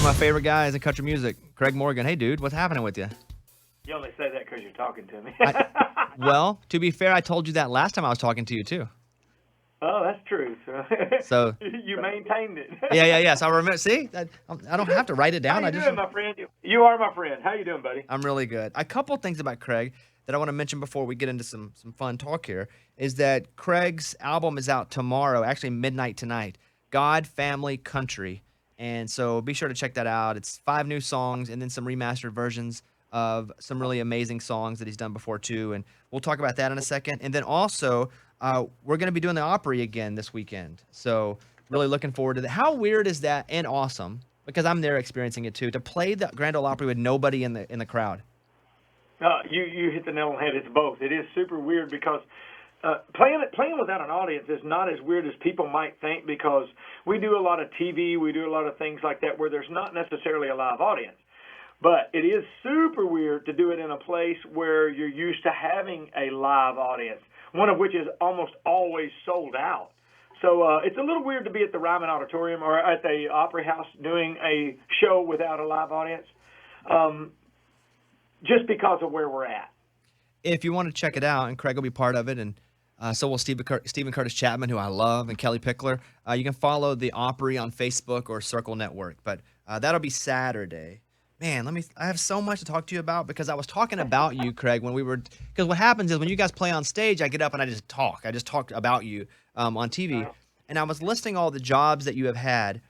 of my favorite guys in country music, Craig Morgan. Hey, dude, what's happening with you? You only say that because you're talking to me. Well, to be fair, I told you that last time I was talking to you, too. Oh, that's true. So you maintained it. yeah. So I remember. See, I don't have to write it down. How you doing, my friend? You are my friend. How you doing, buddy? I'm really good. A couple things about Craig that I want to mention before we get into some fun talk here is that Craig's album is out tomorrow, actually midnight tonight. God, Family, Country. And so be sure to check that out. It's 5 new songs and then some remastered versions of some really amazing songs that he's done before too. And we'll talk about that in a second. And then also, we're going to be doing the Opry again this weekend. So really looking forward to that. How weird is that and awesome, because I'm there experiencing it too, to play the Grand Ole Opry with nobody in the crowd? You hit the nail on the head. It's both. It is super weird because playing without an audience is not as weird as people might think, because we do a lot of TV, we do a lot of things like that where there's not necessarily a live audience. But it is super weird to do it in a place where you're used to having a live audience, one of which is almost always sold out. So it's a little weird to be at the Ryman Auditorium or at the Opry House doing a show without a live audience, just because of where we're at. If you want to check it out, and Craig will be part of it, and so will Stephen Curtis Chapman, who I love, and Kelly Pickler. You can follow the Opry on Facebook or Circle Network, but that'll be Saturday. Man, I have so much to talk to you about, because I was talking about you, Craig, because what happens is when you guys play on stage, I get up and I just talk. I just talk about you on TV. And I was listing all the jobs that you have had.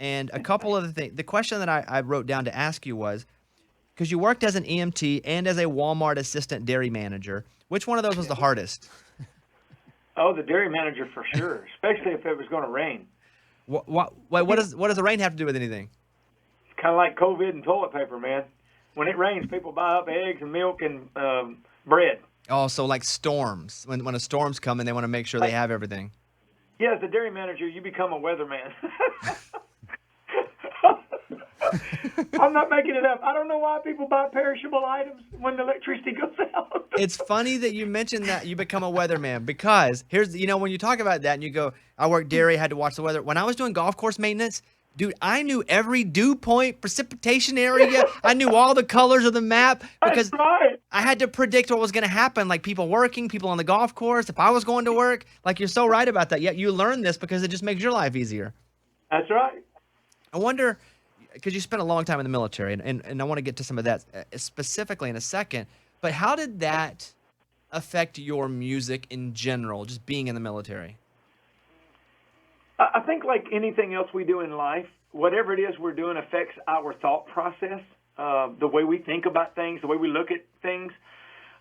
And a couple of the things, the question that I wrote down to ask you was, because you worked as an EMT and as a Walmart assistant dairy manager, which one of those was the hardest? Oh, the dairy manager for sure, especially if it was going to rain. What does the rain have to do with anything? Kind of like COVID and toilet paper, man. When it rains, people buy up eggs and milk and bread. Oh, so like storms. When a storm's coming, they want to make sure they have everything. Yeah, as a dairy manager, you become a weatherman. I'm not making it up. I don't know why people buy perishable items when the electricity goes out. It's funny that you mentioned that you become a weatherman, because here's, when you talk about that and you go, I worked dairy, had to watch the weather. When I was doing golf course maintenance, dude, I knew every dew point, precipitation area. I knew all the colors of the map, because I had to predict what was going to happen, like people working, people on the golf course, if I was going to work. Like, you're so right about that. Yet you learn this because it just makes your life easier. That's right. I wonder, because you spent a long time in the military, and I want to get to some of that specifically in a second, but how did that affect your music in general, just being in the military? I think like anything else we do in life, whatever it is we're doing affects our thought process, the way we think about things, the way we look at things.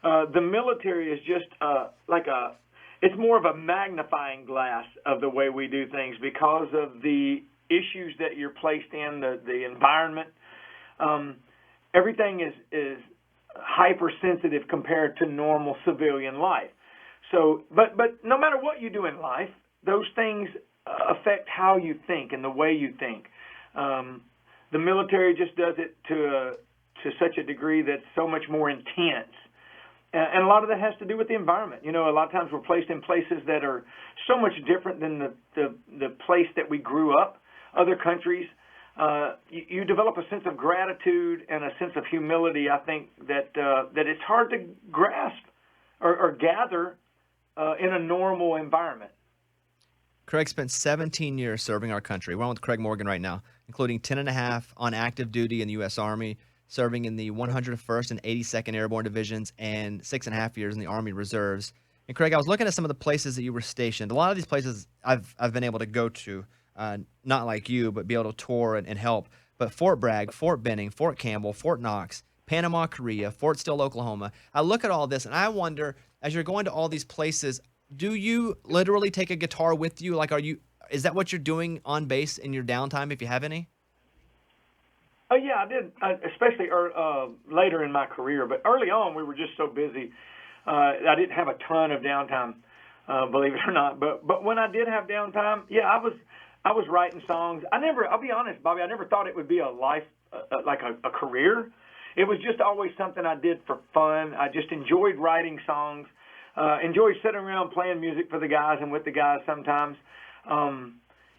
The military is just it's more of a magnifying glass of the way we do things because of the issues that you're placed in, the environment. Everything is hypersensitive compared to normal civilian life. So, but no matter what you do in life, those things affect how you think and the way you think. The military just does it to such a degree that's so much more intense. And a lot of that has to do with the environment. A lot of times we're placed in places that are so much different than the place that we grew up. Other countries, you develop a sense of gratitude and a sense of humility, I think, that it's hard to grasp or gather in a normal environment. Craig spent 17 years serving our country. We're on with Craig Morgan right now, including 10 and a half on active duty in the U.S. Army, serving in the 101st and 82nd Airborne Divisions, and 6.5 years in the Army Reserves. And Craig, I was looking at some of the places that you were stationed. A lot of these places I've been able to go to, not like you, but be able to tour and help. But Fort Bragg, Fort Benning, Fort Campbell, Fort Knox, Panama, Korea, Fort Steele, Oklahoma. I look at all this and I wonder, as you're going to all these places, do you literally take a guitar with you? Like, is that what you're doing on base in your downtime, if you have any? Oh, yeah, I did, especially later in my career. But early on, we were just so busy. I didn't have a ton of downtime, believe it or not. But when I did have downtime, yeah, I was writing songs. I'll be honest, Bobby, I never thought it would be a life, like a career. It was just always something I did for fun. I just enjoyed writing songs. Enjoy sitting around playing music for the guys and with the guys sometimes.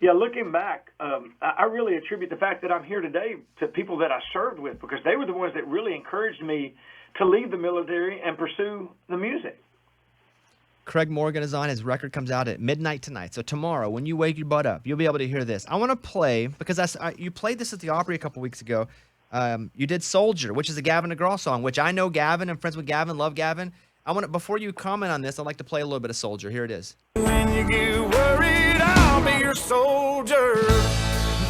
Yeah, looking back, I really attribute the fact that I'm here today to people that I served with, because they were the ones that really encouraged me to leave the military and pursue the music. Craig Morgan is on. His record comes out at midnight tonight. So tomorrow, when you wake your butt up, you'll be able to hear this. I want to play, because you played this at the Opry a couple weeks ago. You did Soldier, which is a Gavin DeGraw song, which I know Gavin. I'm friends with Gavin, love Gavin. Before you comment on this, I'd like to play a little bit of Soldier. Here it is. When you get worried, I'll be your soldier.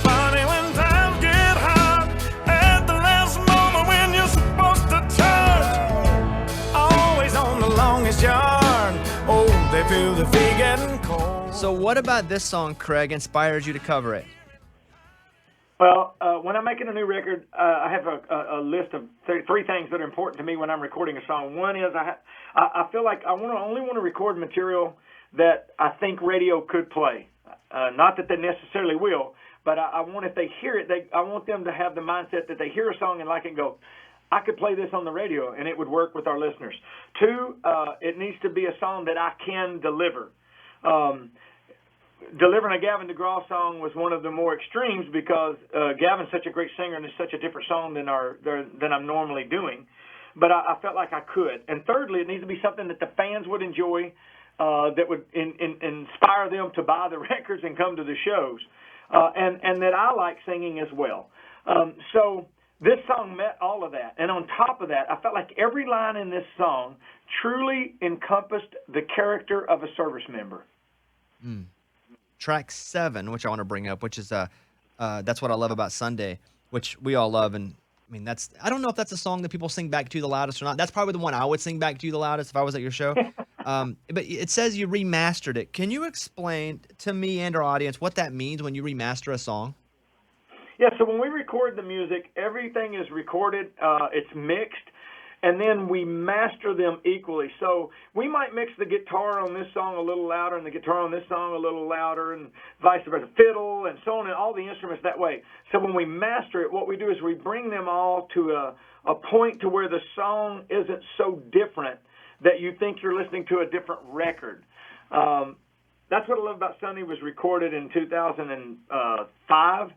Funny when times get hard, at the last moment when you're supposed to charge. Always on the longest yard. Oh, they feel the feet getting cold. So what about this song, Craig, inspired you to cover it? Well, when I'm making a new record, I have a list of three things that are important to me when I'm recording a song. One is I feel like I only want to record material that I think radio could play. Not that they necessarily will, but I want, if they hear it, I want them to have the mindset that they hear a song and like it and go, I could play this on the radio and it would work with our listeners. Two, it needs to be a song that I can deliver. Delivering a Gavin DeGraw song was one of the more extremes because Gavin's such a great singer and it's such a different song than I'm normally doing. But I felt like I could. And thirdly, it needs to be something that the fans would enjoy, that would inspire them to buy the records and come to the shows, and that I like singing as well. So this song met all of that. And on top of that, I felt like every line in this song truly encompassed the character of a service member. Mm. Track 7, which I want to bring up, which is That's What I Love About Sunday, which we all love. And I mean, I don't know if that's a song that people sing back to you the loudest or not. That's probably the one I would sing back to you the loudest if I was at your show. But it says you remastered it. Can you explain to me and our audience what that means when you remaster a song? Yeah, so when we record the music, everything is recorded, it's mixed, and then we master them equally. So we might mix the guitar on this song a little louder and the guitar on this song a little louder and vice versa, fiddle and so on, and all the instruments that way. So when we master it, what we do is we bring them all to a point to where the song isn't so different that you think you're listening to a different record. That's What I Love About Sunday was recorded in 2005.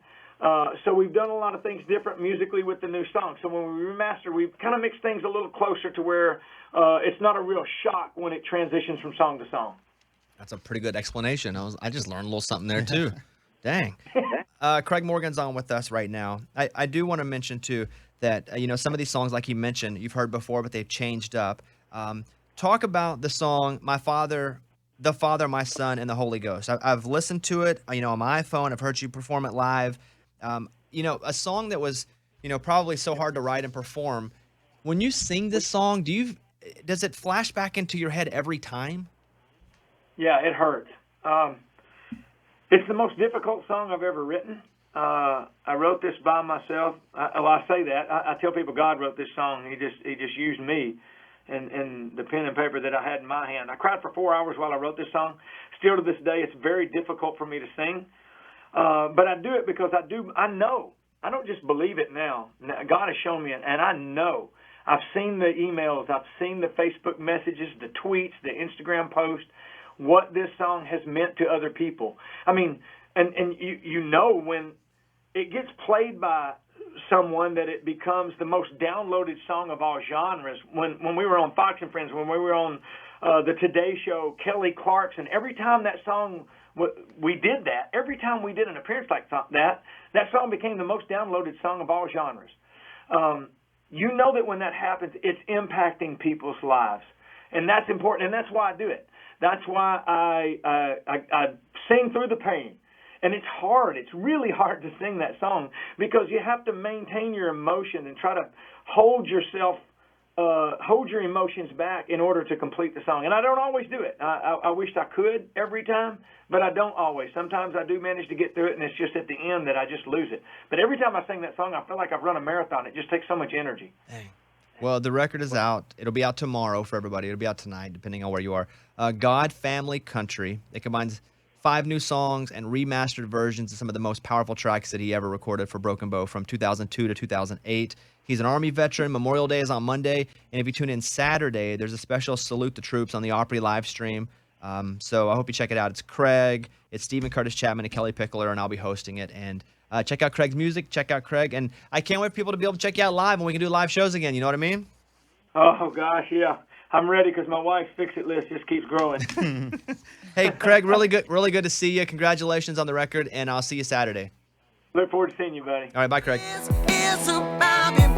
So we've done a lot of things different musically with the new song. So when we remaster, we kind of mix things a little closer to where it's not a real shock when it transitions from song to song. That's a pretty good explanation. I just learned a little something there, too. Dang. Craig Morgan's on with us right now. I do want to mention, too, that, some of these songs, like he mentioned, you've heard before, but they've changed up. Talk about the song, My Father, the Father, My Son, and the Holy Ghost. I've listened to it, on my iPhone. I've heard you perform it live. A song that was, probably so hard to write and perform. When you sing this song, does it flash back into your head every time? Yeah, it hurts. It's the most difficult song I've ever written. I wrote this by myself. I say that. I tell people God wrote this song. He just used me and the pen and paper that I had in my hand. I cried for 4 hours while I wrote this song. Still to this day, it's very difficult for me to sing. But I do it because I know. I don't just believe it now. God has shown me it, and I know. I've seen the emails. I've seen the Facebook messages, the tweets, the Instagram posts, what this song has meant to other people. I mean, and when it gets played by someone that it becomes the most downloaded song of all genres. When we were on Fox and Friends, when we were on the Today Show, Kelly Clarkson, every time that song we did that, every time we did an appearance like that song became the most downloaded song of all genres. You know that when that happens, it's impacting people's lives, and that's important, and that's why I do it. That's why I sing through the pain. And it's hard. It's really hard to sing that song because you have to maintain your emotion and try to hold your emotions back in order to complete the song. And I don't always do it. I wish I could every time, but I don't always. Sometimes I do manage to get through it, and it's just at the end that I just lose it. But every time I sing that song, I feel like I've run a marathon. It just takes so much energy. Dang. Well, the record is out. It'll be out tomorrow for everybody. It'll be out tonight, depending on where you are. God, Family, Country. It combines 5 new songs and remastered versions of some of the most powerful tracks that he ever recorded for Broken Bow from 2002 to 2008. He's an Army veteran. Memorial Day is on Monday. And if you tune in Saturday, there's a special Salute the Troops on the Opry live stream. So I hope you check it out. It's Craig, it's Stephen Curtis Chapman, and Kelly Pickler, and I'll be hosting it. And check out Craig's music. Check out Craig. And I can't wait for people to be able to check you out live when we can do live shows again. You know what I mean? Oh, gosh, yeah. I'm ready because my wife's fix-it list just keeps growing. Hey, Craig, really good to see you. Congratulations on the record, and I'll see you Saturday. Look forward to seeing you, buddy. All right, bye, Craig. It's about